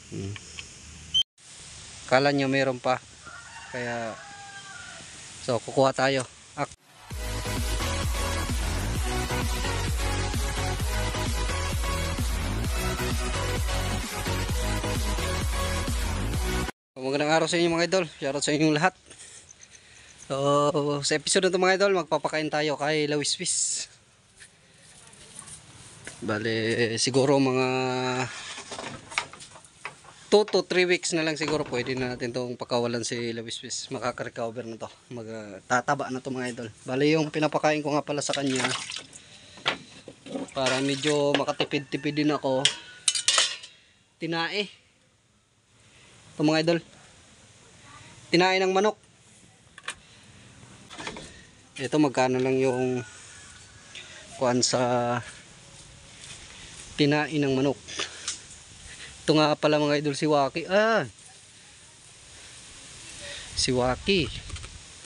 Hmm. Kala nyo meron pa. Kaya so kukuha tayo. Magandang araw sa inyo mga idol. Shoutout sa inyong lahat. So sa episode na ito mga idol, magpapakain tayo kay Lawiswis. Bale siguro mga 2 to 3 weeks na lang siguro pwede na natin itong pakawalan si Lawiswis. Makaka-recover na to. Tataba na to mga idol. Bale yung pinapakain ko nga pala sa kanya para medyo makatipid-tipid din ako. Tinae. Ito mga idol. Tinae ng manok. Ito magkano lang yung kuan sa tinae ng manok. Ito nga pala mga idol si Waki. Si Waki.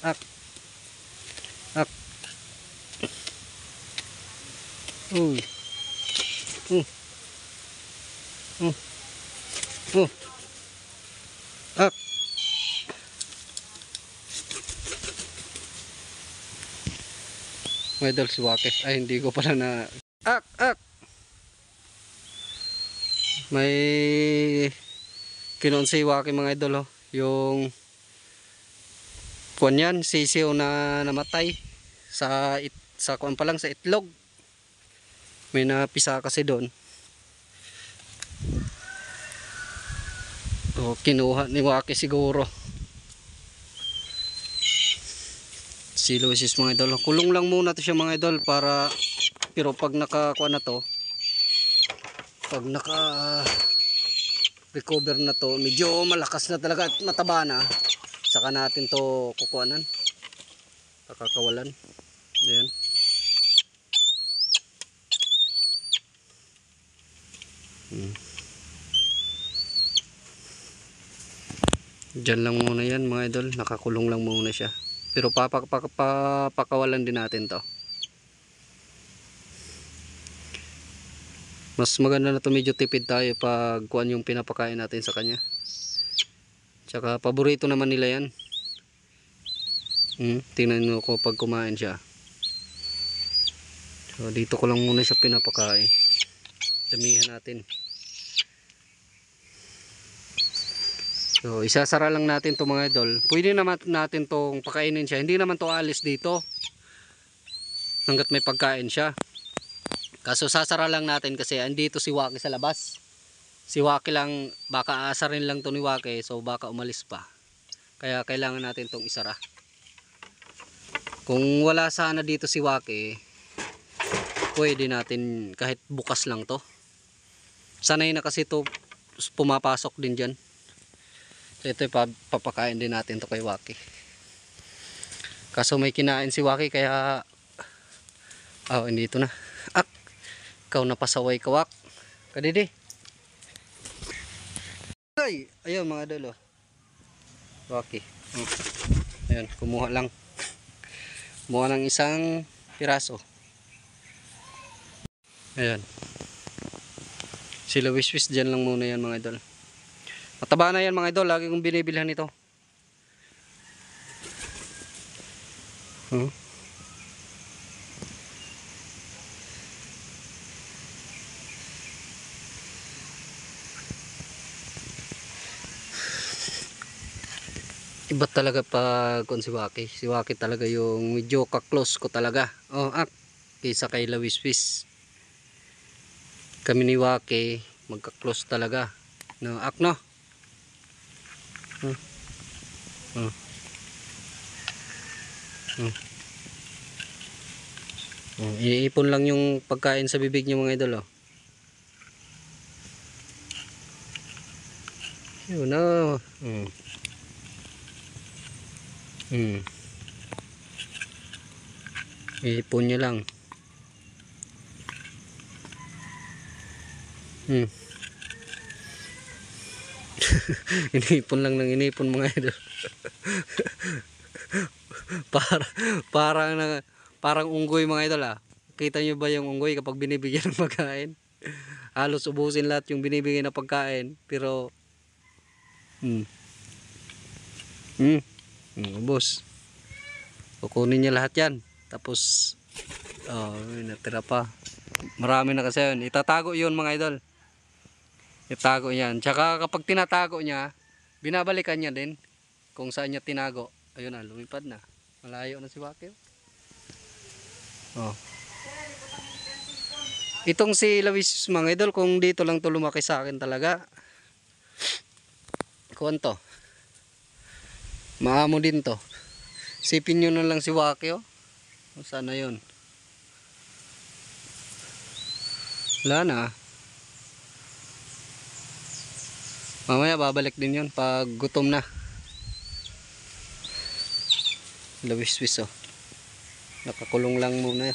Ak. Uy. Ak. Mga idol si Waki. Ay hindi ko pala na ak. May kinuon si Waki mga idol oh. Yung kuan yan, sisiw na namatay sa kuan pa lang sa itlog. May napisa kasi doon. So kinuha ni Waki siguro. Si Luisis mga idol. Kulong lang muna to siya mga idol para pero pag nakakuha na to, pag naka recover na to, medyo malakas na talaga at mataba na, saka natin to kukuhanan, pakakawalan. Ayan. Diyan lang muna yan mga idol, nakakulong lang muna siya. Pero papakawalan din natin to. Mas maganda na to, medyo tipid tayo pag kuan yung pinapakain natin sa kanya. Tsaka paborito naman nila yan. Tingnan nyo ko pag kumain siya. So dito ko lang muna siya pinapakain. Damihan natin. So isasara lang natin to mga idol. Pwede naman natin tong pakainin siya. Hindi naman to alis dito hanggat may pagkain siya. Kaso sasara lang natin kasi andito si Waki sa labas. Si Waki lang, baka asarin lang to ni Waki, so baka umalis pa. Kaya kailangan natin tong isara. Kung wala sana dito si Waki, pwede natin kahit bukas lang to. Sanay na kasi to pumapasok din dyan. So ito papakain din natin to kay Waki. Kaso may kinain si Waki kaya hindi ito na. Ikaw napasaway ka Wak. Kadidi. Ayun mga idol oh. Waki. Ayun, kumuha lang. Kumuha ng isang piraso. Ayun. Si Lawiswis dyan lang muna yan mga idol. Mataba na yan mga idol. Lagi kong binibilhan ito. Iba talaga pag si Waki. Si Waki talaga yung medyo ka-close ko talaga. Kaysa kay Lawiswis. Kami ni Waki magka-close talaga. No, no. Iipon lang yung pagkain sa bibig niyo mga idol oh. Yun oh. Iipon niya lang. Inipon lang ng inipon mga idol. Parang unggoy mga idol ah. Kita nyo ba yung unggoy kapag binibigyan ng pagkain? Halos ubusin lahat yung binibigyan ng pagkain, pero Hmm. Hmm. Ubos. Kukunin niya lahat yan. Tapos, oh, may natira pa. Marami na kasi yun. Itatago yun mga idol. Itago yan. Tsaka kapag tinatago niya, binabalikan niya din kung saan niya tinago. Ayun na, lumipad na. Malayo na si Waki. Oh. Itong si Lawis mga idol, kung dito lang to lumaki sa akin talaga. Kuwan to. Maamo din to. Sipin nyo na lang si Waki, oh. Sana yun. Wala na. Mamaya babalik din yun pag gutom na. Lawis-wis, oh. Nakakulong lang muna.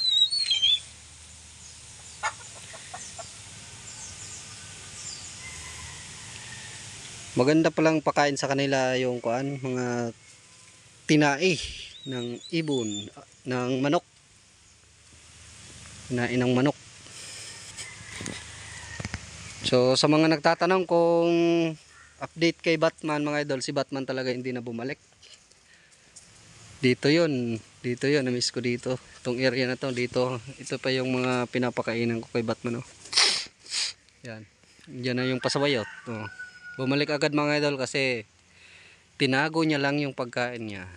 Maganda palang pakain sa kanila yung kuan, mga tinai ng ibon, ng manok. Tinai ng manok. So sa mga nagtatanong kung update kay Batman mga idol, si Batman talaga hindi na bumalik. Dito yun, na-miss ko dito. Itong area na to, dito. Ito pa yung mga pinapakainan ko kay Batman, oh. Yan. Diyan na yung pasaway, oh. Bumalik agad mga idol kasi tinago niya lang yung pagkain niya.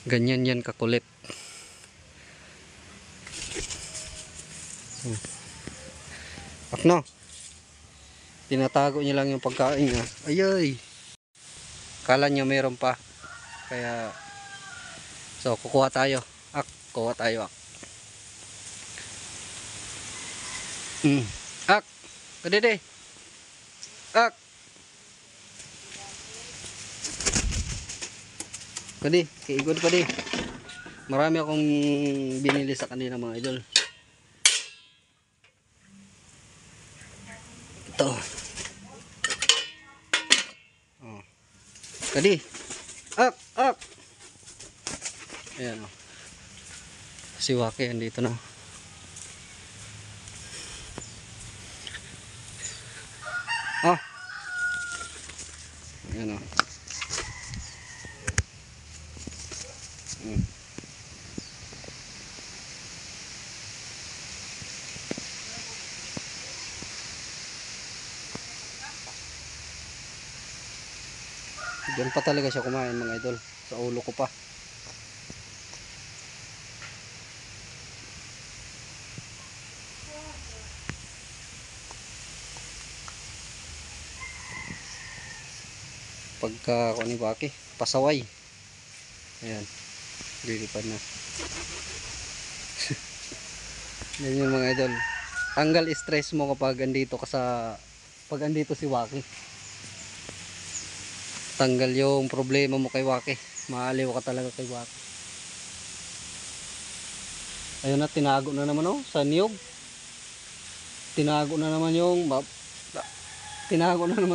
Ganyan yan kakulit. Akno. Tinatago niya lang yung pagkain niya. Ayay. Kala niya meron pa. Kaya so kukuha tayo. Kuha tayo. Ak. Kadede. Ak. Kadi, kaigod kadi. Marami akong binili sa kanila mga idol. Ito. Oh. Kadi. Ak. Ayan, oh. Si Waki andito na. Oh. Ayan, oh. Diyan pa talaga siya kumain mga idol. Sa ulo ko pa. Pagka ako ni Waki, pasaway. Ayan. Lilipad na. Yan yung mga idol. Tanggal stress mo kapag andito ka pag andito si Waki. Tanggal yung problema mo kay Waki. Maaliw ka talaga kay Waki. Ayun na, tinago na naman, oh, sa niyog. Tinago na naman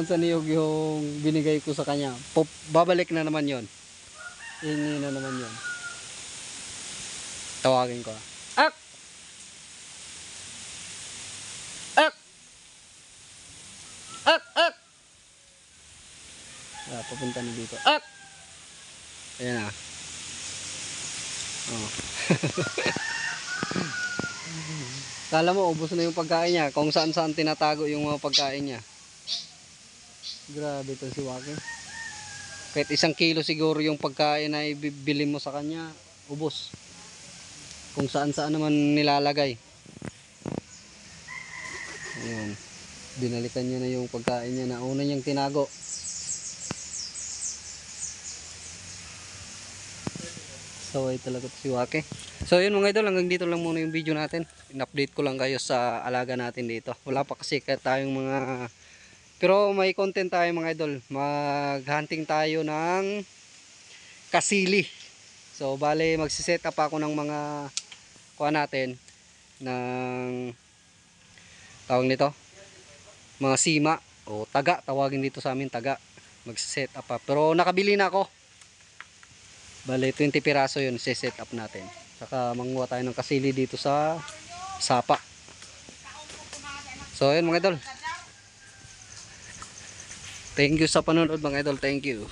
sa niyog yung binigay ko sa kanya. Babalik na naman yon. Hingi na naman yon. Tawagin ko. Ak! Ak! Ak! Ak! Papunta na dito. Ak! Ayan na. Oh. Kala mo ubos na yung pagkain niya. Kung saan saan tinatago yung mga pagkain niya. Grabe to si Waki. Kahit 1 kilo siguro yung pagkain na ibibili mo sa kanya, ubos. Kung saan saan naman nilalagay. Ayun. Binalikan niya na yung pagkain niya na una niyang tinago. Saway talaga si Waki. So yun mga idol, hanggang dito lang muna yung video natin. In-update ko lang kayo sa alaga natin dito. Wala pa kasi tayong mga, pero may content tayo mga idol. Mag-hunting tayo ng kasili. So bale magsiset up ako ng mga kuha natin ng tawag nito, mga sima o taga, tawagin dito sa amin taga. Magsiset up pa. Pero nakabili na ako. Bale 20 piraso yun, set up natin. Saka manguha tayo ng kasili dito sa sapa. So ayun mga idol. Thank you sa panonood mga idol. Thank you.